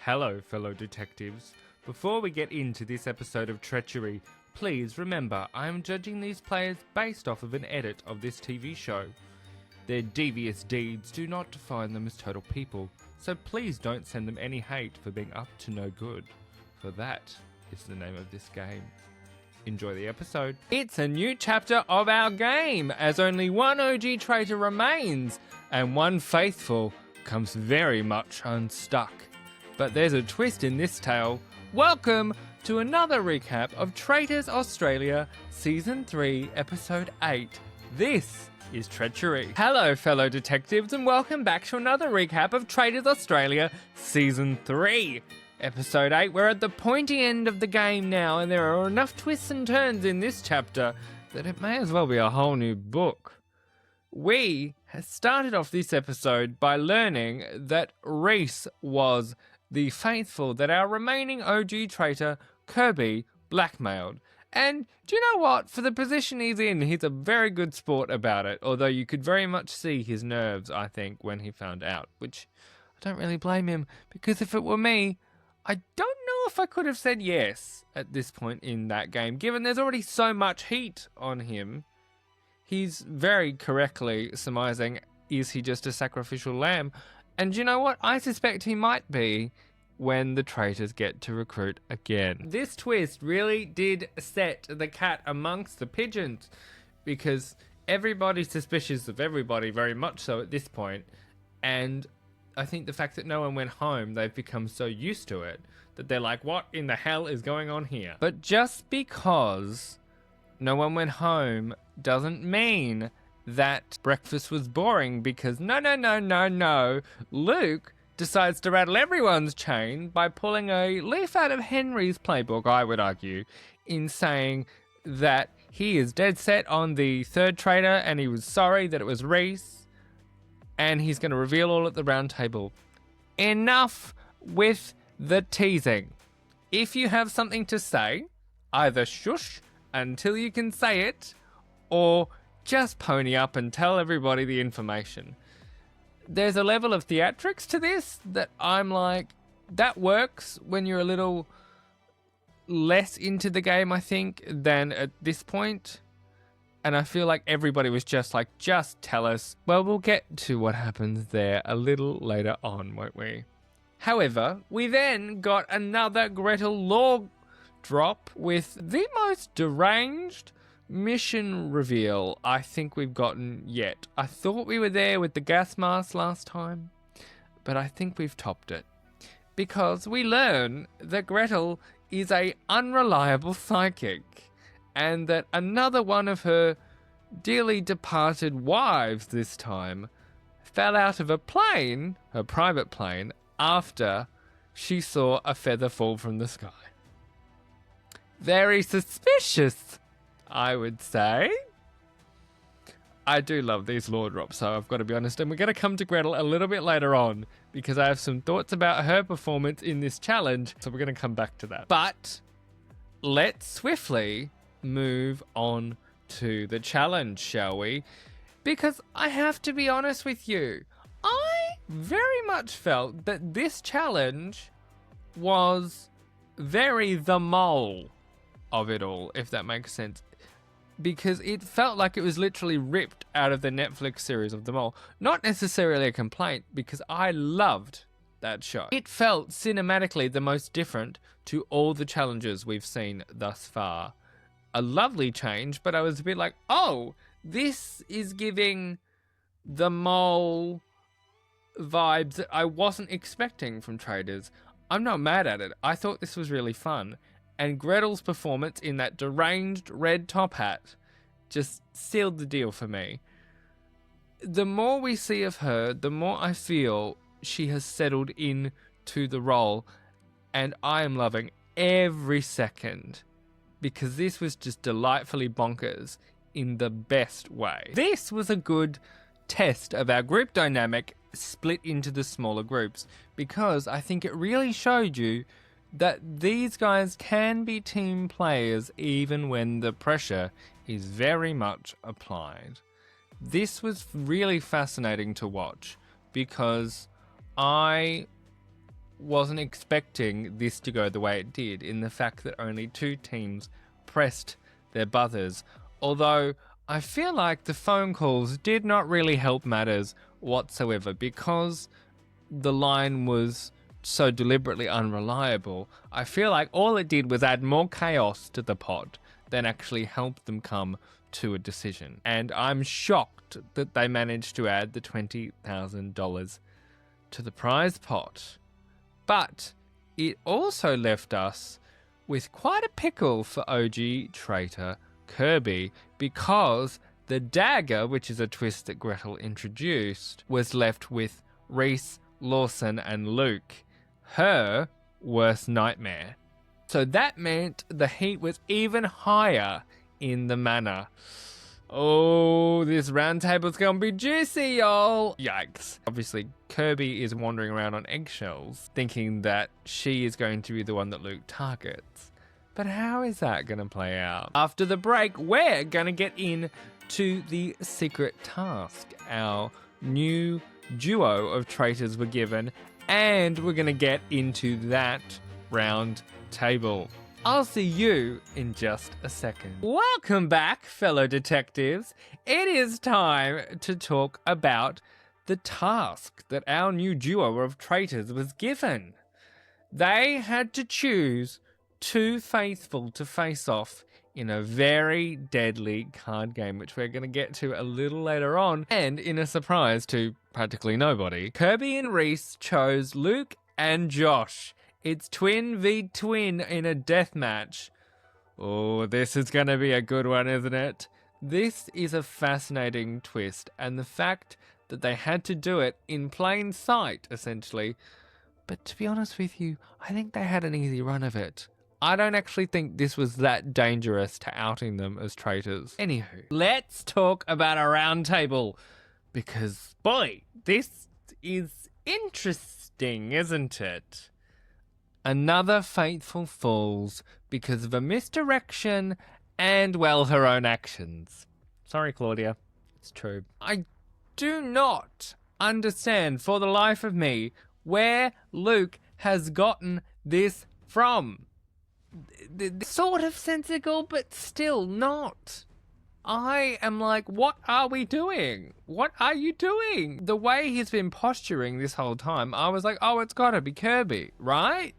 Hello, fellow detectives. Before we get into this episode of Treachery, please remember I am judging these players based off of an edit of this TV show. Their devious deeds do not define them as total people, so please don't send them any hate for being up to no good, for that is the name of this game. Enjoy the episode. It's a new chapter of our game, as only one OG traitor remains, and one faithful comes very much unstuck. But there's a twist in this tale. Welcome to another recap of Traitors Australia Season 3, Episode 8. This is Treachery. Hello, fellow detectives, and welcome back to another recap of Traitors Australia Season 3, Episode 8. We're at the pointy end of the game now, and there are enough twists and turns in this chapter that it may as well be a whole new book. We have started off this episode by learning that Reese was the faithful that our remaining OG traitor, Kirby, blackmailed. And do you know what? For the position he's in, he's a very good sport about it, although you could very much see his nerves, I think, when he found out, which I don't really blame him, because if it were me, I don't know if I could have said yes at this point in that game, given there's already so much heat on him. He's very correctly surmising, is he just a sacrificial lamb? And you know what? I suspect he might be when the traitors get to recruit again. This twist really did set the cat amongst the pigeons, because everybody's suspicious of everybody, very much so at this point. And I think the fact that no one went home, they've become so used to it that they're like, what in the hell is going on here? But just because no one went home doesn't mean that breakfast was boring, because no. Luke decides to rattle everyone's chain by pulling a leaf out of Henry's playbook, I would argue, in saying that he is dead set on the third traitor and he was sorry that it was Reese, and he's going to reveal all at the round table. Enough with the teasing. If you have something to say, either shush until you can say it, or just pony up and tell everybody the information. There's a level of theatrics to this that I'm like, that works when you're a little less into the game, I think, than at this point. And I feel like everybody was just like, just tell us. Well, we'll get to what happens there a little later on, won't we? However, we then got another Gretel lore drop with the most deranged mission reveal I think we've gotten yet. I thought we were there with the gas mask last time, but I think we've topped it, because we learn that Gretel is a unreliable psychic, and that another one of her dearly departed wives this time fell out of a plane, her private plane, after she saw a feather fall from the sky. Very suspicious, I would say. I do love these lore drops, so I've got to be honest. And we're going to come to Gretel a little bit later on, because I have some thoughts about her performance in this challenge, so we're going to come back to that. But let's swiftly move on to the challenge, shall we? Because I have to be honest with you, I very much felt that this challenge was very the mole of it all, if that makes sense. Because it felt like it was literally ripped out of the Netflix series of The Mole. Not necessarily a complaint, because I loved that show. It felt cinematically the most different to all the challenges we've seen thus far. A lovely change, but I was a bit like, oh, this is giving The Mole vibes that I wasn't expecting from Traitors. I'm not mad at it. I thought this was really fun. And Gretel's performance in that deranged red top hat just sealed the deal for me. The more we see of her, the more I feel she has settled into the role. And I am loving every second, because this was just delightfully bonkers in the best way. This was a good test of our group dynamic split into the smaller groups, because I think it really showed you that these guys can be team players even when the pressure is very much applied. This was really fascinating to watch, because I wasn't expecting this to go the way it did, in the fact that only 2 teams pressed their buzzers. Although I feel like the phone calls did not really help matters whatsoever, because the line was so deliberately unreliable. I feel like all it did was add more chaos to the pot than actually help them come to a decision. And I'm shocked that they managed to add the $20,000 to the prize pot. But it also left us with quite a pickle for OG traitor Kirby, because the dagger, which is a twist that Gretel introduced, was left with Reese, Lawson and Luke, her worst nightmare. So that meant the heat was even higher in the manor. Oh, this round table's gonna be juicy, y'all. Yikes. Obviously, Kirby is wandering around on eggshells, thinking that she is going to be the one that Luke targets. But how is that gonna play out? After the break, we're gonna get into the secret task our new duo of traitors were given, and we're gonna get into that round table. I'll see you in just a second. Welcome back, fellow detectives. It is time to talk about the task that our new duo of traitors was given. They had to choose 2 faithful to face off in a very deadly card game, which we're going to get to a little later on, and in a surprise to practically nobody. Kirby and Reese chose Luke and Josh. It's twin v twin in a death match. Oh, this is going to be a good one, isn't it? This is a fascinating twist, and the fact that they had to do it in plain sight, essentially. But to be honest with you, I think they had an easy run of it. I don't actually think this was that dangerous to outing them as traitors. Anywho, let's talk about a round table, because, boy, this is interesting, isn't it? Another faithful falls because of a misdirection and, well, her own actions. Sorry, Claudia. It's true. I do not understand for the life of me where Luke has gotten this from. Sort of sensical, but still not. I am like, what are we doing? What are you doing? The way he's been posturing this whole time, I was like, oh, it's gotta be Kirby, right?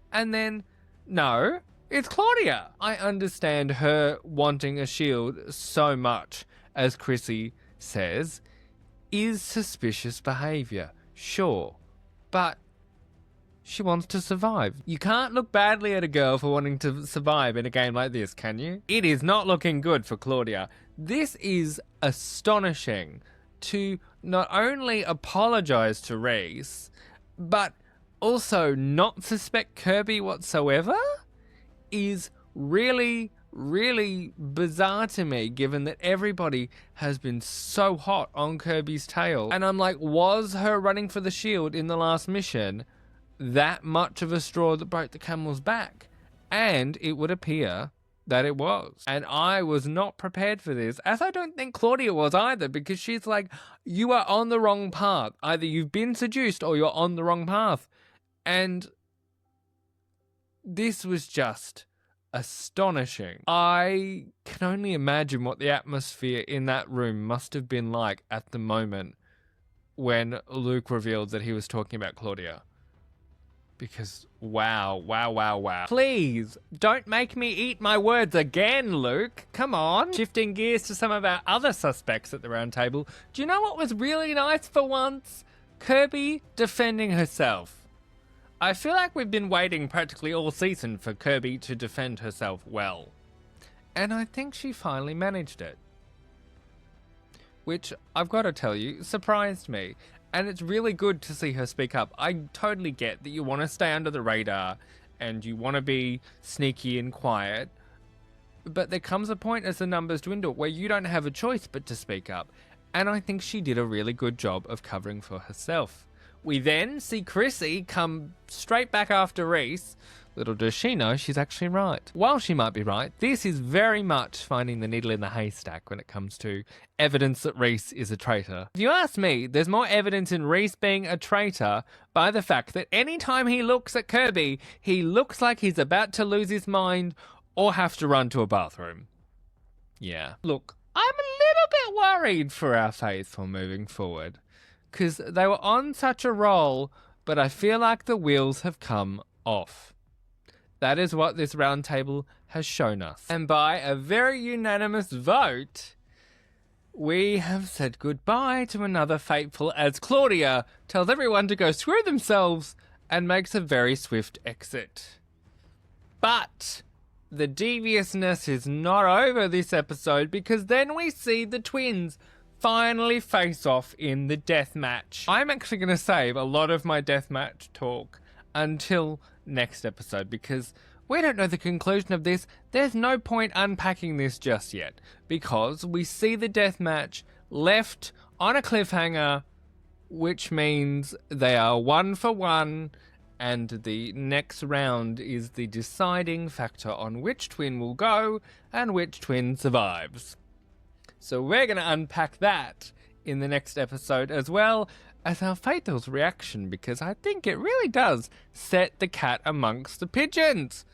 And then, no, it's Claudia. I understand her wanting a shield so much, as Chrissy says, is suspicious behaviour, sure, but she wants to survive. You can't look badly at a girl for wanting to survive in a game like this, can you? It is not looking good for Claudia. This is astonishing. To not only apologise to Reese, but also not suspect Kirby whatsoever is really, really bizarre to me, given that everybody has been so hot on Kirby's tail. And I'm like, was her running for the shield in the last mission that much of a straw that broke the camel's back? And it would appear that it was. And I was not prepared for this, as I don't think Claudia was either, because she's like, you are on the wrong path. Either you've been seduced or you're on the wrong path. And this was just astonishing. I can only imagine what the atmosphere in that room must have been like at the moment when Luke revealed that he was talking about Claudia. Because, wow. Please, don't make me eat my words again, Luke. Come on. Shifting gears to some of our other suspects at the round table. Do you know what was really nice for once? Kirby defending herself. I feel like we've been waiting practically all season for Kirby to defend herself well. And I think she finally managed it. Which, I've got to tell you, surprised me. And it's really good to see her speak up. I totally get that you want to stay under the radar and you want to be sneaky and quiet. But there comes a point as the numbers dwindle where you don't have a choice but to speak up. And I think she did a really good job of covering for herself. We then see Chrissy come straight back after Reese, Little does she know she's actually right. While she might be right, this is very much finding the needle in the haystack when it comes to evidence that Reese is a traitor. If you ask me, there's more evidence in Reese being a traitor by the fact that anytime he looks at Kirby, he looks like he's about to lose his mind or have to run to a bathroom. Yeah. Look, I'm a little bit worried for our faithful moving forward, because they were on such a roll, but I feel like the wheels have come off. That is what this roundtable has shown us. And by a very unanimous vote, we have said goodbye to another faithful as Claudia tells everyone to go screw themselves and makes a very swift exit. But the deviousness is not over this episode, because then we see the twins finally face off in the deathmatch. I'm actually going to save a lot of my deathmatch talk until next episode, because we don't know the conclusion of this. There's no point unpacking this just yet, because we see the deathmatch left on a cliffhanger, which means they are 1 for 1, and the next round is the deciding factor on which twin will go and which twin survives. So we're going to unpack that in the next episode, as well as our Fatal's reaction, because I think it really does set the cat amongst the pigeons.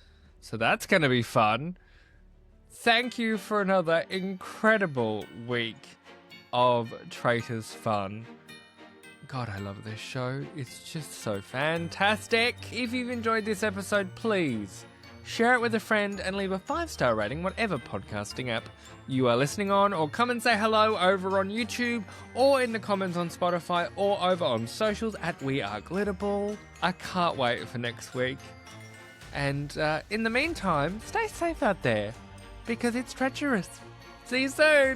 So that's going to be fun. Thank you for another incredible week of Traitors fun. God, I love this show. It's just so fantastic. If you've enjoyed this episode, please share it with a friend and leave a 5-star rating, whatever podcasting app you are listening on, or come and say hello over on YouTube, or in the comments on Spotify, or over on socials at We Are Glitterball. I can't wait for next week. And in the meantime, stay safe out there, because it's treacherous. See you soon.